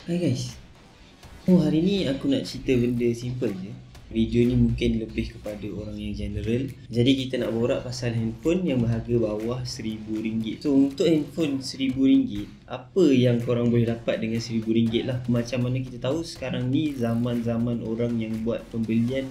Hai guys. Hari ni aku nak cerita benda simple je. Video ni mungkin lebih kepada orang yang general. Jadi kita nak borak pasal handphone yang berharga bawah RM1,000. So untuk handphone RM1,000, apa yang korang boleh dapat dengan RM1,000 lah. Macam mana kita tahu sekarang ni zaman-zaman orang yang buat pembelian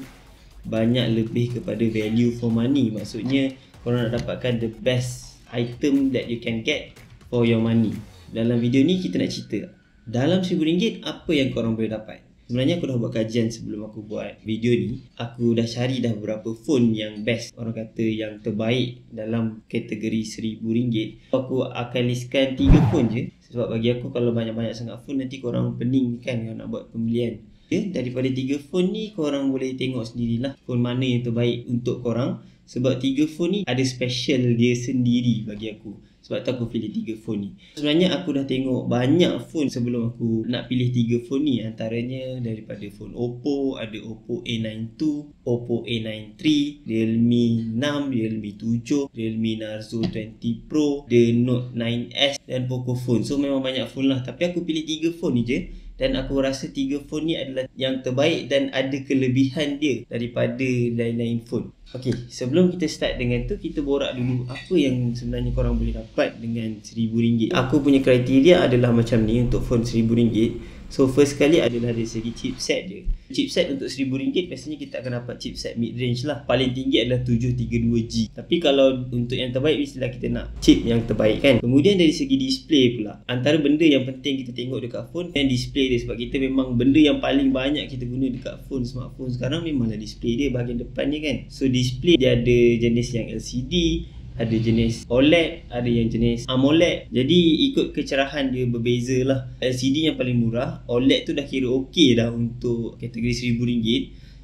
banyak lebih kepada value for money. Maksudnya korang nak dapatkan the best item that you can get for your money. Dalam video ni kita nak cerita dalam RM1,000 apa yang korang boleh dapat. Sebenarnya aku dah buat kajian sebelum aku buat video ni. Aku dah cari dah beberapa phone yang best, orang kata yang terbaik dalam kategori RM1,000. Aku akan listkan 3 phone je. Sebab bagi aku kalau banyak-banyak sangat phone nanti korang pening kan kalau nak buat pembelian. Daripada 3 phone ni korang boleh tengok sendirilah phone mana yang terbaik untuk korang. Sebab 3 phone ni ada special dia sendiri bagi aku. Sebab tu aku pilih 3 phone ni. Sebenarnya aku dah tengok banyak phone sebelum aku nak pilih 3 phone ni. Antaranya daripada phone Oppo, ada Oppo A92, Oppo A93, Realme 6, Realme 7, Realme Narzo 20 Pro, The Note 9S dan Pocophone. So memang banyak phone lah. Tapi aku pilih 3 phone ni je. Dan aku rasa 3 phone ni adalah yang terbaik dan ada kelebihan dia daripada lain-lain phone. Okay, sebelum kita start dengan tu, kita borak dulu apa yang sebenarnya korang boleh dapat dengan RM1,000. Aku punya kriteria adalah macam ni untuk phone RM1,000. So first kali adalah dari segi chipset dia. Chipset untuk RM1,000 biasanya kita akan dapat chipset mid-range lah. Paling tinggi adalah 732G. Tapi kalau untuk yang terbaik mestilah kita nak chip yang terbaik kan. Kemudian dari segi display pula, antara benda yang penting kita tengok dekat phone dan display dia. Sebab kita memang benda yang paling banyak kita guna dekat phone, smartphone sekarang memanglah display dia, bahagian depan dia kan. So display dia ada jenis yang LCD, ada jenis OLED, ada yang jenis AMOLED. Jadi ikut kecerahan dia berbeza lah. LCD yang paling murah, OLED tu dah kira okey dah untuk kategori RM1,000.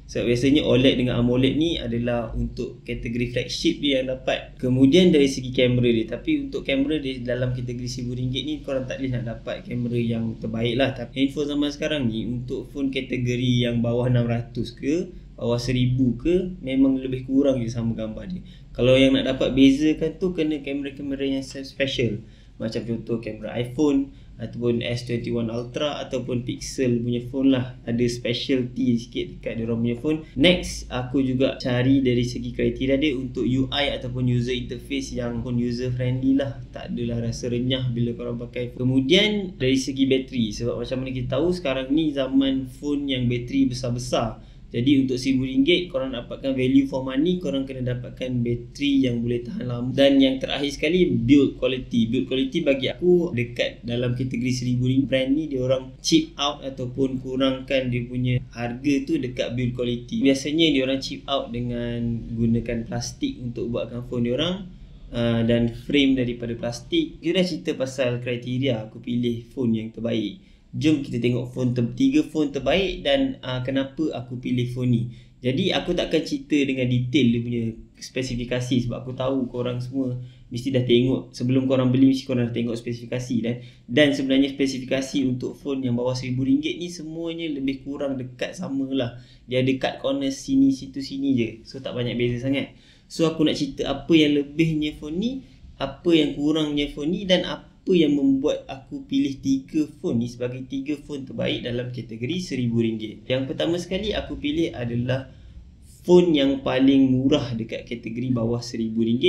Sebab biasanya OLED dengan AMOLED ni adalah untuk kategori flagship dia yang dapat. Kemudian dari segi kamera dia, tapi untuk kamera dia dalam kategori RM1,000 ni korang tak boleh nak dapat kamera yang terbaik lah. Tapi handphone zaman sekarang ni untuk phone kategori yang bawah 600 ke bawah 1000 ke memang lebih kurang je sama gambar dia. Kalau yang nak dapat bezakan tu kena kamera-kamera yang special. Macam contoh kamera iPhone ataupun S21 Ultra ataupun Pixel punya phone lah. Ada specialty sikit dekat diorang punya phone. Next, aku juga cari dari segi kriteria dia untuk UI ataupun user interface yang pun user friendly lah. Tak adalah rasa renyah bila korang pakai. Kemudian dari segi bateri, sebab macam mana kita tahu sekarang ni zaman phone yang bateri besar-besar. Jadi untuk RM1,000 korang dapatkan value for money, korang kena dapatkan bateri yang boleh tahan lama. Dan yang terakhir sekali, build quality. Build quality bagi aku dekat dalam kategori RM1,000 brand ni, dia orang cheap out ataupun kurangkan dia punya harga tu dekat build quality. Biasanya dia orang cheap out dengan gunakan plastik untuk buatkan phone dia orang. Dan frame daripada plastik. Kita dah cerita pasal kriteria aku pilih phone yang terbaik. Jom kita tengok 3 phone terbaik dan kenapa aku pilih phone ni. Jadi aku takkan cerita dengan detail dia punya spesifikasi sebab aku tahu korang semua mesti dah tengok. Sebelum korang beli mesti korang dah tengok spesifikasi dan sebenarnya spesifikasi untuk phone yang bawah RM1,000 ni semuanya lebih kurang dekat sama lah. Dia ada cut corner sini situ sini je. So tak banyak beza sangat. So aku nak cerita apa yang lebihnya phone ni, apa yang kurangnya phone ni dan apa yang membuat aku pilih 3 phone ni sebagai 3 phone terbaik dalam kategori RM1,000. Yang pertama sekali aku pilih adalah phone yang paling murah dekat kategori bawah RM1,000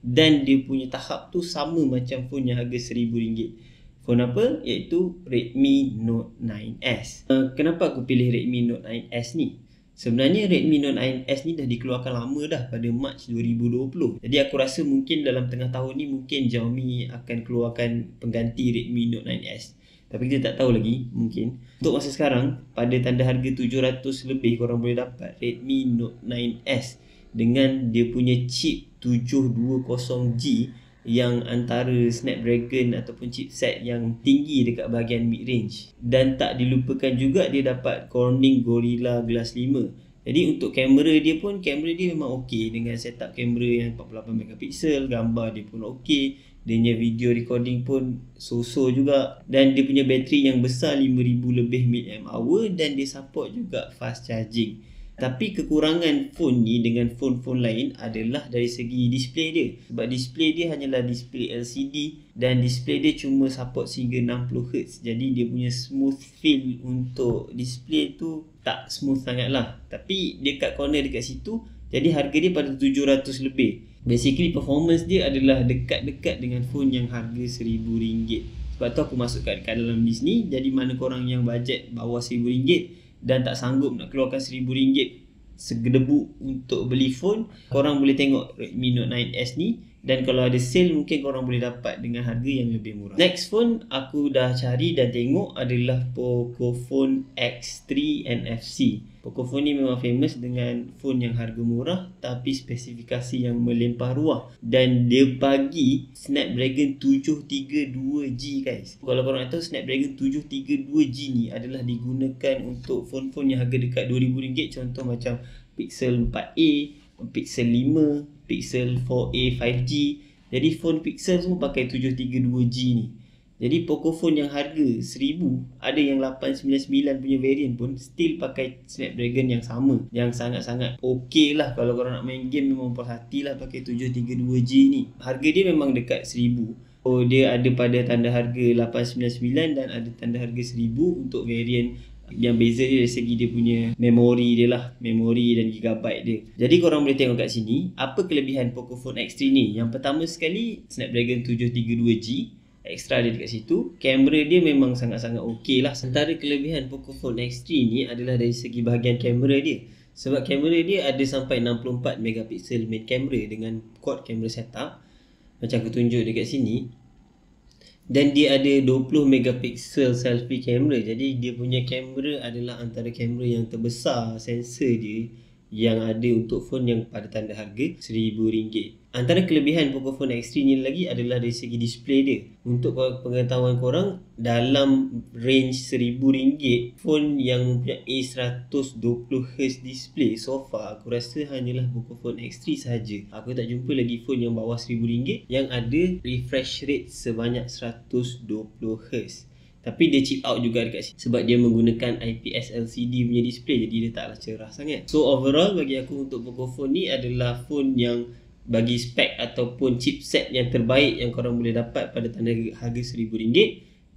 dan dia punya tahap tu sama macam phone yang harga RM1,000. Phone apa? Iaitu Redmi Note 9S. Kenapa aku pilih Redmi Note 9S ni? Sebenarnya Redmi Note 9S ni dah dikeluarkan lama dah pada Mac 2020. Jadi aku rasa mungkin dalam tengah tahun ni mungkin Xiaomi akan keluarkan pengganti Redmi Note 9S. Tapi kita tak tahu lagi, mungkin. Untuk masa sekarang, pada tanda harga 700 lebih korang boleh dapat Redmi Note 9S dengan dia punya chip 720G yang antara Snapdragon ataupun chipset yang tinggi dekat bahagian mid-range. Dan tak dilupakan juga dia dapat Corning Gorilla Glass 5. Jadi untuk kamera dia pun, kamera dia memang okey dengan setup kamera yang 48MP, gambar dia pun okey. Dia punya video recording pun so-so juga. Dan dia punya bateri yang besar 5000 lebih mAh dan dia support juga fast charging. Tapi kekurangan phone ni dengan phone-phone lain adalah dari segi display dia. Sebab display dia hanyalah display LCD dan display dia cuma support sehingga 60Hz. Jadi dia punya smooth feel untuk display tu tak smooth sangat lah. Tapi dia kat corner dekat situ, jadi harga dia pada 700 lebih. Basically performance dia adalah dekat-dekat dengan phone yang harga RM1000. Sebab tu aku masuk kat dalam list ni. Jadi mana korang yang bajet bawah RM1000 dan tak sanggup nak keluarkan RM1000 segedebuk untuk beli phone, korang boleh tengok Redmi Note 9S ni. Dan kalau ada sale, mungkin korang boleh dapat dengan harga yang lebih murah. Next phone aku dah cari dan tengok adalah Pocophone X3 NFC. Pocophone ni memang famous dengan phone yang harga murah tapi spesifikasi yang melimpah ruah. Dan dia bagi Snapdragon 732G guys. Kalau korang tahu, Snapdragon 732G ni adalah digunakan untuk phone-phone yang harga dekat RM2000. Contoh macam Pixel 4a, Pixel 5, Pixel 4a 5G. Jadi phone Pixel semua pakai 732G ni. Jadi Pocophone yang harga RM1000, ada yang 899 punya variant pun still pakai Snapdragon yang sama, yang sangat-sangat okey lah. Kalau korang nak main game memang puas hati lah pakai 732G ni. Harga dia memang dekat RM1000. Oh, dia ada pada tanda harga 899 dan ada tanda harga RM1000 untuk variant. Yang beza dia dari segi dia punya memori dia lah, memori dan gigabyte dia. Jadi korang boleh tengok kat sini apa kelebihan Pocophone X3 ni. Yang pertama sekali, Snapdragon 732G extra dia dekat situ. Kamera dia memang sangat-sangat okey lah. Antara kelebihan Pocophone X3 ni adalah dari segi bahagian kamera dia. Sebab kamera dia ada sampai 64 megapiksel main kamera dengan quad camera setup macam aku tunjuk dekat sini. Dan dia ada 20 megapiksel selfie camera. Jadi dia punya kamera adalah antara kamera yang terbesar sensor dia yang ada untuk phone yang pada tanda harga RM1000. Antara kelebihan Pocophone X3 ni lagi adalah dari segi display dia. Untuk pengetahuan korang, dalam range RM1000, phone yang mempunyai 120Hz display so far, aku rasa hanyalah Pocophone X3 sahaja. Aku tak jumpa lagi phone yang bawah RM1000 yang ada refresh rate sebanyak 120Hz. Tapi dia chip out juga dekat sini sebab dia menggunakan IPS LCD punya display, jadi dia taklah cerah sangat. So overall bagi aku untuk Pocophone ni adalah phone yang bagi spek ataupun chipset yang terbaik yang korang boleh dapat pada tanda harga RM1000.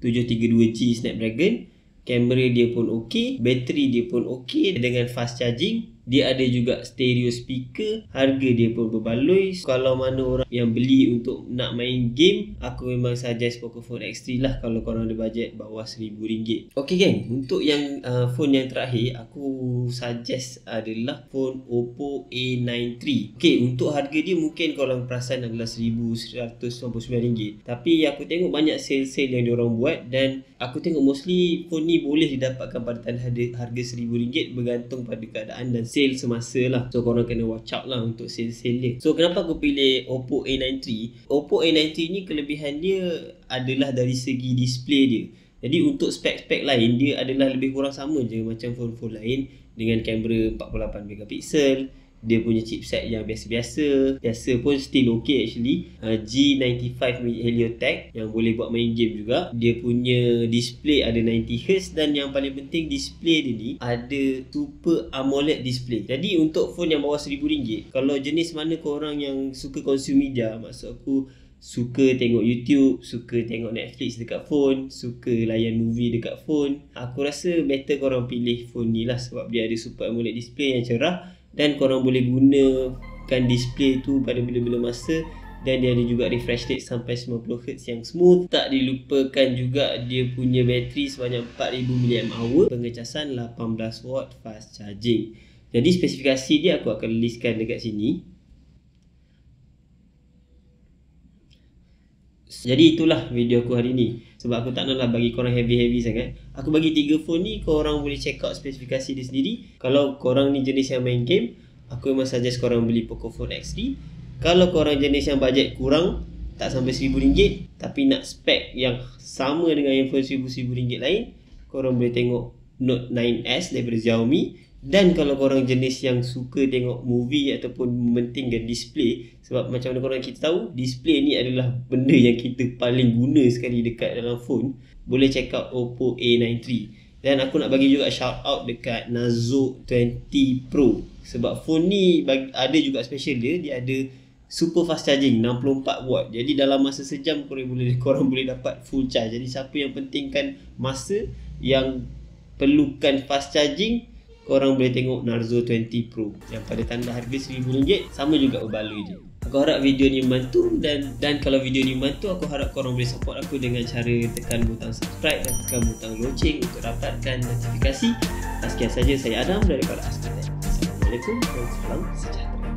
732G Snapdragon, kamera dia pun okey, bateri dia pun okey dengan fast charging. Dia ada juga stereo speaker, harga dia pun berbaloi. Kalau mana orang yang beli untuk nak main game, aku memang suggest Pocophone X3 lah kalau korang ada bajet bawah RM1000. Okay geng, untuk yang phone yang terakhir, aku suggest adalah phone Oppo A9 III. Okay, untuk harga dia mungkin korang perasan adalah RM1199. Tapi aku tengok banyak sale-sale yang diorang buat dan aku tengok mostly phone ni boleh didapatkan pada tanda harga RM1000 bergantung pada keadaan dan sale semasa lah. So korang kena watch out lah untuk sale-sale dia. So kenapa aku pilih Oppo A9 III? Oppo A9 III ni kelebihan dia adalah dari segi display dia. Jadi untuk spek-spek lain dia adalah lebih kurang sama je macam phone-phone lain dengan kamera 48 megapiksel. Dia punya chipset yang biasa-biasa pun still okay actually. G95 Helio-Tech yang boleh buat main game juga. Dia punya display ada 90Hz dan yang paling penting display dia ni ada Super AMOLED display. Jadi untuk phone yang bawah RM1000, kalau jenis mana korang yang suka consume media, maksud aku suka tengok YouTube, suka tengok Netflix dekat phone, suka layan movie dekat phone, aku rasa better korang pilih phone ni lah sebab dia ada Super AMOLED display yang cerah. Dan korang boleh gunakan display tu pada bila-bila masa. Dan dia ada juga refresh rate sampai 90Hz yang smooth. Tak dilupakan juga dia punya bateri sebanyak 4000 mAh, pengecasan 18W fast charging. Jadi spesifikasi dia aku akan listkan dekat sini. Jadi itulah video aku hari ni. Sebab aku tak naklah bagi korang heavy-heavy sangat. Aku bagi 3 phone ni, korang boleh check out spesifikasi dia sendiri. Kalau korang ni jenis yang main game, aku memang suggest korang beli Pocophone X3. Kalau korang jenis yang bajet kurang, tak sampai RM1000 tapi nak spek yang sama dengan handphone RM1000 lain, korang boleh tengok Note 9S daripada Xiaomi. Dan kalau korang jenis yang suka tengok movie ataupun mementingkan display, sebab macam mana korang kita tahu, display ni adalah benda yang kita paling guna sekali dekat dalam phone, boleh check out Oppo A9 III. Dan aku nak bagi juga shout out dekat Narzo 20 Pro. Sebab phone ni ada juga special dia ada super fast charging 64 watt. Jadi dalam masa sejam korang boleh dapat full charge. Jadi siapa yang pentingkan masa, yang perlukan fast charging, korang boleh tengok Narzo 20 Pro yang pada tanda harga RM1,000, sama juga berbaloi je. Aku harap video ni membantu dan kalau video ni membantu, aku harap korang boleh support aku dengan cara tekan butang subscribe dan tekan butang loceng untuk dapatkan notifikasi. Sekian saja, saya Adam daripada Asketek. Assalamualaikum dan salam sejahtera.